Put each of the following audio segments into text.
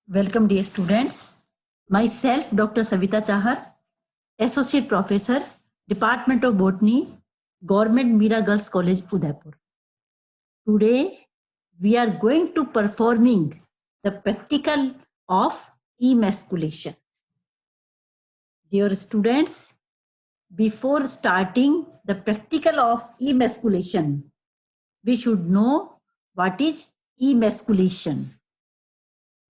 Welcome, dear students. Myself, Dr. Savita Chahar, Associate Professor, Department of Botany, Government Mira Girls College, Udaipur. Today, we are going to performing the practical of emasculation. Dear students, before starting the practical of emasculation, we should know what is emasculation.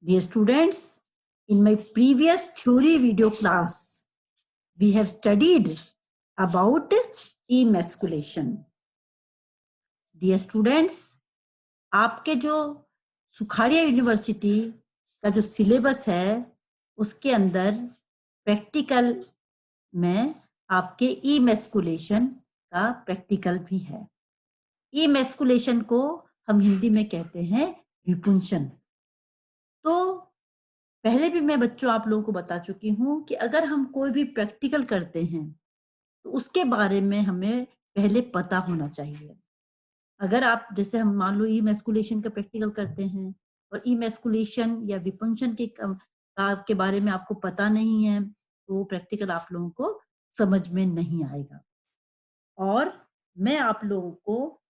Dear students, in my previous theory video class, we have studied about emasculation. Dear students, आपके जो Sukhadia university का जो syllabus है उसके अंदर practical में आपके emasculation का प्रैक्टिकल भी है. emasculation को हम हिंदी में कहते हैं विपुंसन. तो पहले भी मैं बच्चों आप लोगों को बता चुकी हूं कि अगर हम कोई भी प्रैक्टिकल करते हैं तो उसके बारे में हमें पहले पता होना चाहिए. अगर आप जैसे हम मान लो emasculation का प्रैक्टिकल करते हैं और emasculation या विपुंसन के बारे में आपको पता नहीं है तो प्रैक्टिकल आप लोगों को समझ में नहीं आएगा. और मैं आप लोगों को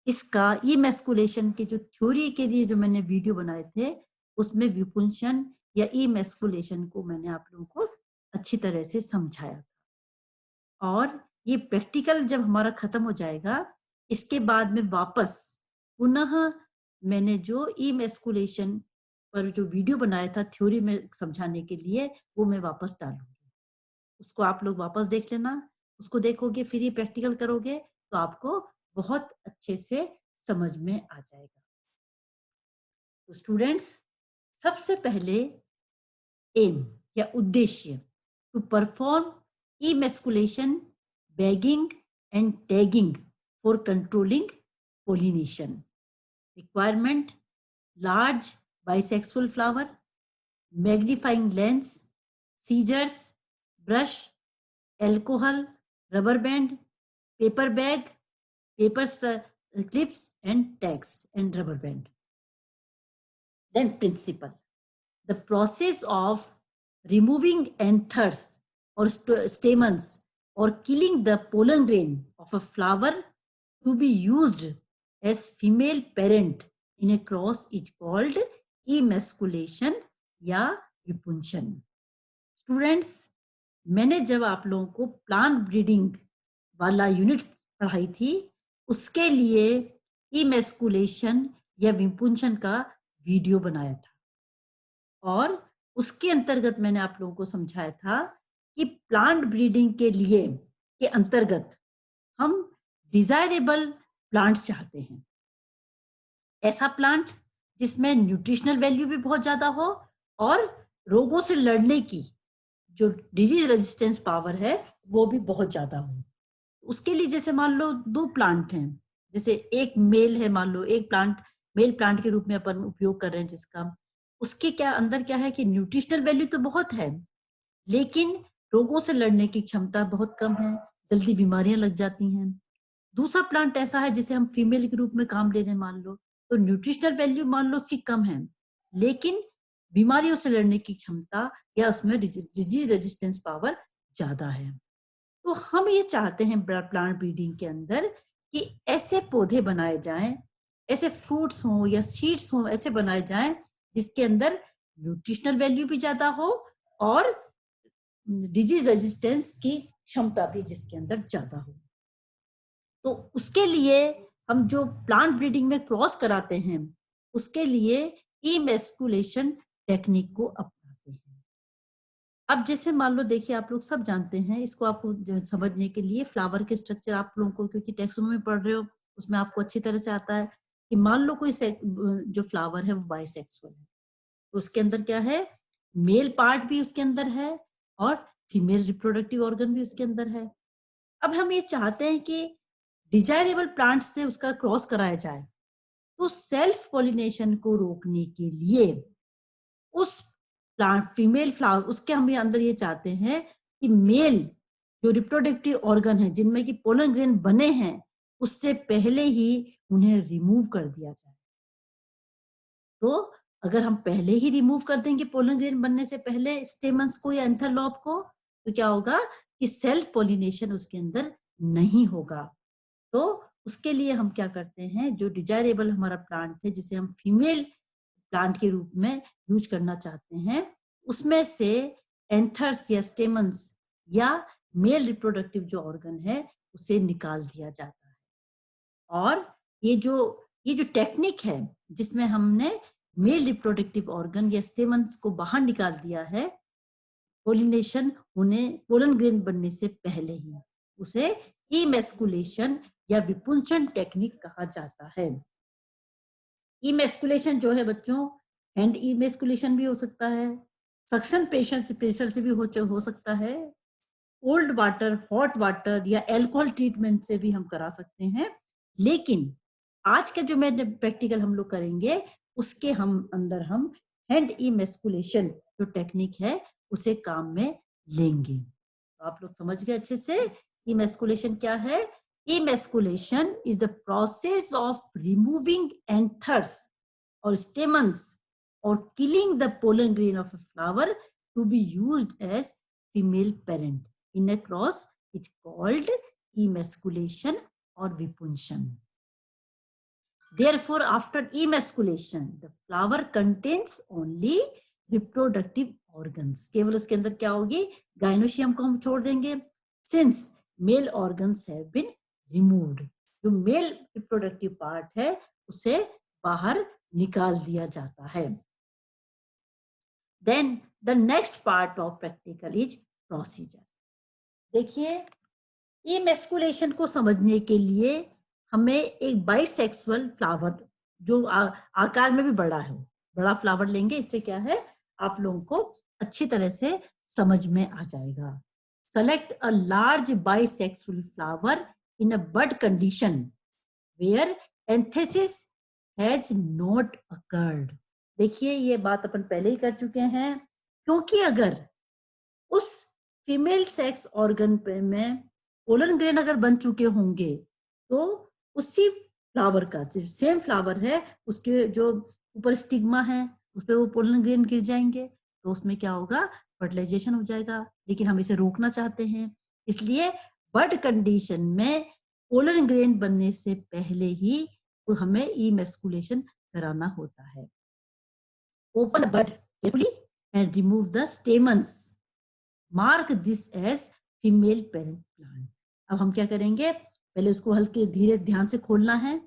इसका emasculation के जो थ्योरी के लिए जो मैंने वीडियो बनाए थे उसमें विपुंसन या emasculation को मैंने आप लोगों को अच्छी तरह से समझाया था. और ये प्रैक्टिकल जब हमारा खत्म हो जाएगा इसके बाद में वापस पुनः मैंने जो emasculation पर जो वीडियो बनाया था थ्योरी में समझाने के लिए वो मैं वापस डालूंगी. उसको आप लोग वापस देख लेना. उसको देखोगे फिर ये प्रैक्टिकल करोगे तो आपको बहुत अच्छे से समझ में आ जाएगा. तो स्टूडेंट्स, सबसे पहले एम या उद्देश्य to perform emasculation, bagging and tagging for controlling pollination. Requirement: large bisexual flower, magnifying lens, scissors, brush, alcohol, rubber band, paper bag, paper clips and tags and rubber band. Then principle: the process of removing anthers or stamens or killing the pollen grain of a flower to be used as female parent in a cross is called emasculation या विपुंसन. Students, मैंने जब आप लोगों को plant breeding वाला unit पढ़ाई थी उसके लिए emasculation या विपुंसन का वीडियो बनाया था और उसके अंतर्गत मैंने आप लोगों को समझाया था कि प्लांट ब्रीडिंग के लिए के अंतर्गत हम डिजायरेबल प्लांट चाहते हैं. ऐसा प्लांट जिसमें न्यूट्रिशनल वैल्यू भी बहुत ज्यादा हो और रोगों से लड़ने की जो डिजीज रेजिस्टेंस पावर है वो भी बहुत ज्यादा हो. उसके लिए जैसे मान लो दो प्लांट हैं, जैसे एक मेल है, मान लो एक प्लांट मेल प्लांट के रूप में अपन उपयोग कर रहे हैं जिसका उसके क्या अंदर क्या है कि न्यूट्रिशनल वैल्यू तो बहुत है लेकिन रोगों से लड़ने की क्षमता बहुत कम है, जल्दी बीमारियां लग जाती हैं. दूसरा प्लांट ऐसा है जिसे हम फीमेल के रूप में काम ले रहे हैं मान लो, तो न्यूट्रिशनल वैल्यू मान लो उसकी कम है लेकिन बीमारियों से लड़ने की क्षमता या उसमें डिजीज रेजिस्टेंस पावर ज्यादा है. तो हम ये चाहते हैं प्लांट ब्रीडिंग के अंदर कि ऐसे पौधे बनाए जाएं, ऐसे फ्रूट्स हों या सीड्स हों, ऐसे बनाए जाएं जिसके अंदर न्यूट्रिशनल वैल्यू भी ज्यादा हो और डिजीज रेजिस्टेंस की क्षमता भी जिसके अंदर ज्यादा हो. तो उसके लिए हम जो प्लांट ब्रीडिंग में क्रॉस कराते हैं उसके लिए emasculation टेक्निक को अपनाते हैं. अब जैसे मान लो देखिए आप लोग सब जानते हैं, इसको आपको समझने के लिए फ्लावर के स्ट्रक्चर आप लोगों को क्योंकि टैक्सोनॉमी पढ़ रहे हो उसमें आपको अच्छी तरह से आता है कि मान लो कोई जो फ्लावर है वो बाइसेक्सुअल है तो उसके अंदर क्या है, मेल पार्ट भी उसके अंदर है और फीमेल रिप्रोडक्टिव ऑर्गन भी उसके अंदर है. अब हम ये चाहते हैं कि डिजायरेबल प्लांट से उसका क्रॉस कराया जाए तो सेल्फ पॉलिनेशन को रोकने के लिए उस प्लांट फीमेल फ्लावर उसके हम अंदर ये चाहते हैं कि मेल जो रिप्रोडक्टिव ऑर्गन है जिनमें कि पोलन ग्रेन बने हैं उससे पहले ही उन्हें रिमूव कर दिया जाए. तो अगर हम पहले ही रिमूव कर देंगे पोलन ग्रेन बनने से पहले स्टेमन्स को या एंथर लॉब को, तो क्या होगा कि सेल्फ पोलिनेशन उसके अंदर नहीं होगा। तो उसके लिए हम क्या करते हैं, जो डिजायरेबल हमारा प्लांट है जिसे हम फीमेल प्लांट के रूप में यूज करना चाहते हैं, उसमें से एंथर्स या स्टेमन्स या मेल रिप्रोडक्टिव जो ऑर्गन है उसे निकाल दिया जाता है। और ये जो टेक्निक है जिसमें हमने मेल रिप्रोडक्टिव ऑर्गन या स्टेमन्स को बाहर निकाल दिया है पोलिनेशन होने, पोलन ग्रेन बनने से पहले ही, उसे इमेस्कुलेशन या विपुंसन टेक्निक कहा जाता है। इमेस्कुलेशन जो है बच्चों, हैंड इमेस्कुलेशन भी हो सकता है, सक्शन प्रेशर से भी हो सकता है, कोल्ड वाटर, हॉट वाटर या अल्कोहल ट्रीटमेंट से भी हम करा सकते हैं। लेकिन आज का जो प्रैक्टिकल हम लोग करेंगे उसके अंदर हम हैंड इमेस्कुलेशन जो टेक्निक है उसे काम में लेंगे। तो आप लोग समझ गए अच्छे से इमेस्कुलेशन क्या है। Emasculation is the process of removing anthers और स्टेमन्स और killing the pollen grain of a flower to be used as female parent in a cross is called emasculation or vipunsan. Therefore, after emasculation, the flower contains only reproductive organs. केवल उसके अंदर क्या होगी, gynoecium को हम छोड़ देंगे, since male organs have been removed. जो मेल रिप्रोडक्टिव पार्ट है उसे बाहर निकाल दिया जाता है। Then the next part of practical is procedure. देखिए, इमेस्कुलेशन को समझने के लिए हमें एक बाइसेक्सुअल फ्लावर जो आकार में भी बड़ा है, बड़ा फ्लावर लेंगे। इससे क्या है, आप लोगों को अच्छी तरह से समझ में आ जाएगा। Select a large bisexual flower in a bud condition where anthesis has not occurred. देखिए, ये बात अपन पहले ही कर चुके हैं, क्योंकि अगर उस फीमेल सेक्स ऑर्गन पे में पोलन ग्रेन अगर बन चुके होंगे तो उसी फ्लावर का जो सेम फ्लावर है उसके जो ऊपर स्टिग्मा है उस पर वो पोलन ग्रेन गिर जाएंगे, तो उसमें क्या होगा, फर्टिलाइजेशन हो जाएगा। लेकिन हम इसे रोकना चाहते हैं, इसलिए बड कंडीशन में पोलन ग्रेन बनने से पहले ही तो हमें इमेस्कुलेशन कराना होता है। Open the bud carefully and remove the stamens. Mark this as female parent plant. अब हम क्या करेंगे, पहले उसको हल्के धीरे ध्यान से खोलना है,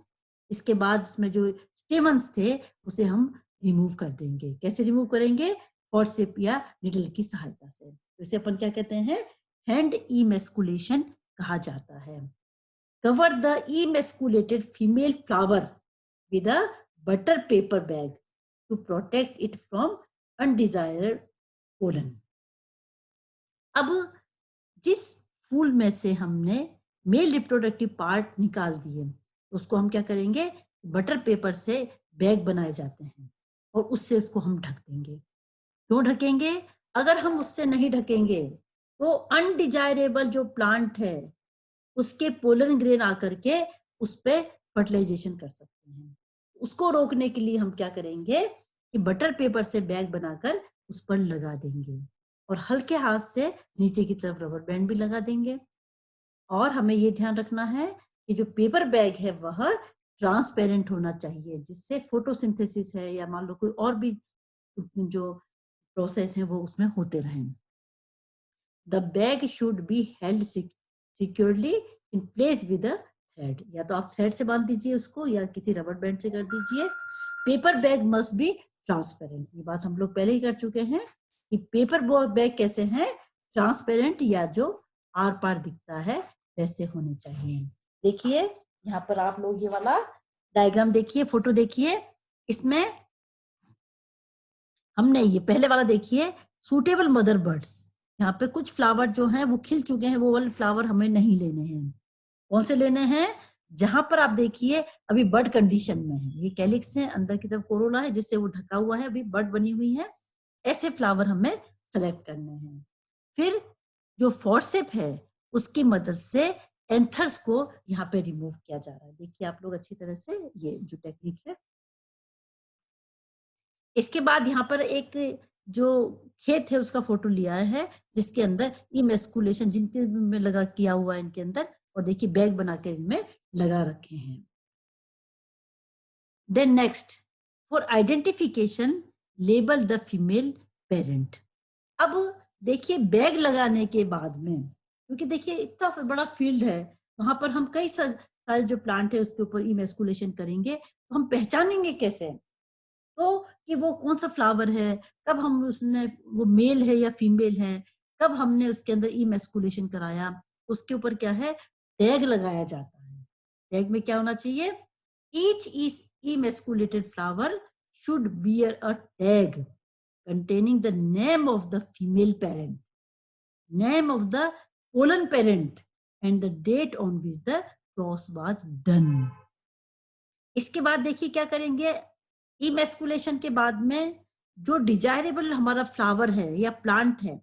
इसके बाद उसमें जो स्टेमन्स थे उसे हम रिमूव कर देंगे। कैसे रिमूव करेंगे, फोर्सेप या निडल की सहायता से। तो इसे अपन क्या कहते हैं, हैंड इमेस्कुलेशन कहा जाता है। Cover the emasculated female flower with a butter paper bag to protect it from undesired pollen. अब जिस फूल में से हमने मेल रिप्रोडक्टिव पार्ट निकाल दिए तो उसको हम क्या करेंगे, बटर पेपर से बैग बनाए जाते हैं और उससे उसको हम ढक देंगे। क्यों ढकेंगे, अगर हम उससे नहीं ढकेंगे तो अनडिजायरेबल जो प्लांट है उसके पोलन ग्रेन आकर के उस पर फर्टिलाइजेशन कर सकते हैं। उसको रोकने के लिए हम क्या करेंगे कि बटर पेपर से बैग बनाकर उस पर लगा देंगे और हल्के हाथ से नीचे की तरफ रबर बैंड भी लगा देंगे। और हमें ये ध्यान रखना है कि जो पेपर बैग है वह ट्रांसपेरेंट होना चाहिए, जिससे फोटोसिंथेसिस है या मान लो कोई और भी जो प्रोसेस है वो उसमें होते रहें। The bag should be held securely in place with a thread. या तो आप थ्रेड से बांध दीजिए उसको या किसी रबर बैंड से कर दीजिए। Paper bag must be transparent. ये बात हम लोग पहले ही कर चुके हैं कि पेपर बैग कैसे हैं, ट्रांसपेरेंट या जो आर पार दिखता है वैसे होने चाहिए। देखिए यहाँ पर आप लोग ये वाला डायग्राम देखिए, फोटो देखिए, इसमें हमने ये पहले वाला देखिए सूटेबल मदर बर्ड्स। यहाँ पे कुछ फ्लावर जो हैं वो खिल चुके हैं, वो वाले फ्लावर हमें नहीं लेने हैं। कौन से लेने हैं, जहां पर आप देखिए अभी बर्ड कंडीशन में है, ये कैलिक्स है, अंदर की तरफ कोरोला है जिससे वो ढका हुआ है, अभी बर्ड बनी हुई है, ऐसे फ्लावर हमें सेलेक्ट करने हैं। फिर जो फोर्सेप है उसकी मदद से एंथर्स को यहाँ पे रिमूव किया जा रहा है। देखिए आप लोग अच्छी तरह से, ये जो टेक्निक है, इसके बाद यहाँ पर एक जो खेत है उसका फोटो लिया है, जिसके अंदर इमेस्कुलेशन जिनके में लगा किया हुआ है इनके अंदर, और देखिए बैग बना के इनमें लगा रखे हैं। Then next, for identification label the female parent. अब देखिए बैग लगाने के बाद में, क्योंकि देखिए इतना बड़ा फील्ड है, वहां पर हम कई सारे जो प्लांट है उसके ऊपर इमेस्कुलेशन करेंगे, तो हम पहचानेंगे कैसे तो कि वो कौन सा फ्लावर है, कब हम उसने वो मेल है या फीमेल है, कब हमने उसके अंदर इमेस्कुलेशन कराया, उसके ऊपर क्या है, टैग लगाया जाता है। टैग में क्या होना चाहिए, each is emasculated flower should bear a tag containing the name of the female parent, name of the pollen parent, and the date on which the cross was done. इसके बाद देखिए क्या करेंगे, इमेस्कुलेशन के बाद में जो डिजायरेबल हमारा फ्लावर है या प्लांट है,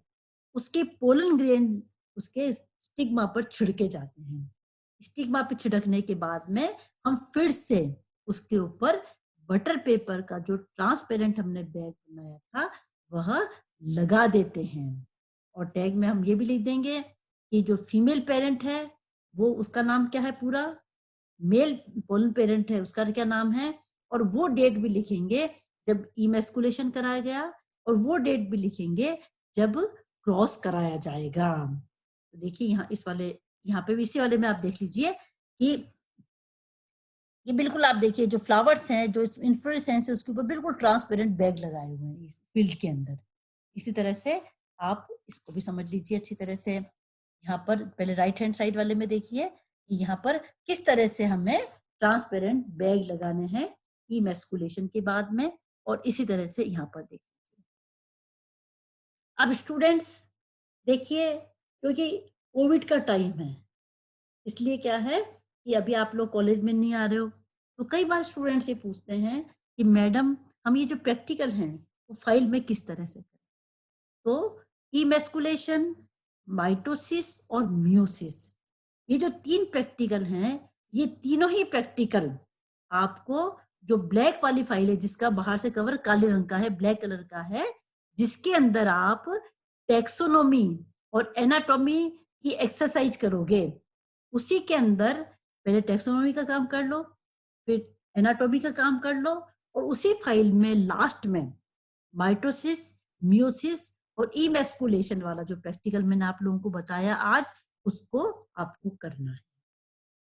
उसके पोलन ग्रेन उसके स्टिग्मा पर छिड़के जाते हैं। स्टिग्मा पे छिड़कने के बाद में हम फिर से उसके ऊपर बटर पेपर का जो ट्रांसपेरेंट हमने बैग बनाया था वह लगा देते हैं। और टैग में हम ये भी लिख देंगे कि जो फीमेल पेरेंट है वो उसका नाम क्या है पूरा, मेल पोलन पेरेंट है उसका क्या नाम है, और वो डेट भी लिखेंगे जब इमेस्कुलेशन कराया गया, और वो डेट भी लिखेंगे जब क्रॉस कराया जाएगा। तो देखिए यहाँ इस वाले, यहाँ पे भी इसी वाले में आप देख लीजिए कि ये बिल्कुल आप देखिए जो फ्लावर्स हैं, जो इन्फ्लोरेसेंस है उसके ऊपर बिल्कुल ट्रांसपेरेंट बैग लगाए हुए हैं इस फील्ड के अंदर। इसी तरह से आप इसको भी समझ लीजिए अच्छी तरह से। यहाँ पर पहले राइट हैंड साइड वाले में देखिए यहाँ पर किस तरह से हमें ट्रांसपेरेंट बैग लगाने हैं इमेस्कुलेशन के बाद में, और इसी तरह से यहाँ पर देखिए। अब स्टूडेंट्स देखिए, क्योंकि कोविड का टाइम है इसलिए क्या है कि अभी आप लोग कॉलेज में नहीं आ रहे हो, तो कई बार स्टूडेंट्स ये पूछते हैं कि मैडम हम ये जो प्रैक्टिकल हैं वो फाइल में किस तरह से करें। तो इमेस्कुलेशन, माइटोसिस और म्यूसिस, ये जो 3 प्रैक्टिकल हैं, ये तीनों ही प्रैक्टिकल आपको जो ब्लैक वाली फाइल है जिसका बाहर से कवर काले रंग का है, ब्लैक कलर का है, जिसके अंदर आप टैक्सोनॉमी और एनाटॉमी की एक्सरसाइज करोगे, उसी के अंदर पहले टैक्सोनॉमी का काम कर लो, फिर एनाटॉमी का काम कर लो, और उसी फाइल में लास्ट में माइटोसिस, म्यूसिस और इमेस्कुलेशन वाला जो प्रैक्टिकल मैंने आप लोगों को बताया आज, उसको आपको करना है।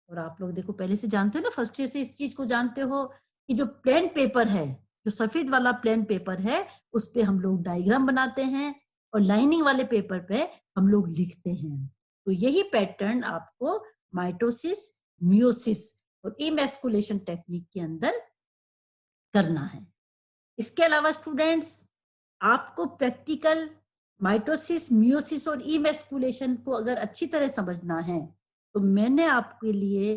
और आप लोग देखो पहले से जानते हो ना, फर्स्ट ईयर से इस चीज को जानते हो कि जो प्लेन पेपर है, जो सफेद वाला प्लेन पेपर है, उस पे हम लोग डायग्राम बनाते हैं और लाइनिंग वाले पेपर पे हम लोग लिखते हैं। तो यही पैटर्न आपको माइटोसिस, म्यूसिस और इमेस्कुलेशन टेक्निक के अंदर करना है। इसके अलावा स्टूडेंट्स आपको प्रैक्टिकल माइटोसिस, म्यूसिस और इमेस्कुलेशन को अगर अच्छी तरह समझना है तो मैंने आपके लिए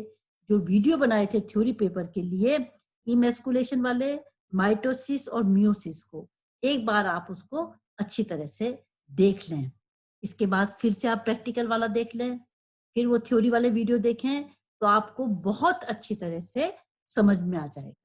जो वीडियो बनाए थे थ्योरी पेपर के लिए, इमेस्कुलेशन वाले, माइटोसिस और म्यूसिस को एक बार आप उसको अच्छी तरह से देख लें। इसके बाद फिर से आप प्रैक्टिकल वाला देख लें, फिर वो थ्योरी वाले वीडियो देखें, तो आपको बहुत अच्छी तरह से समझ में आ जाएगा।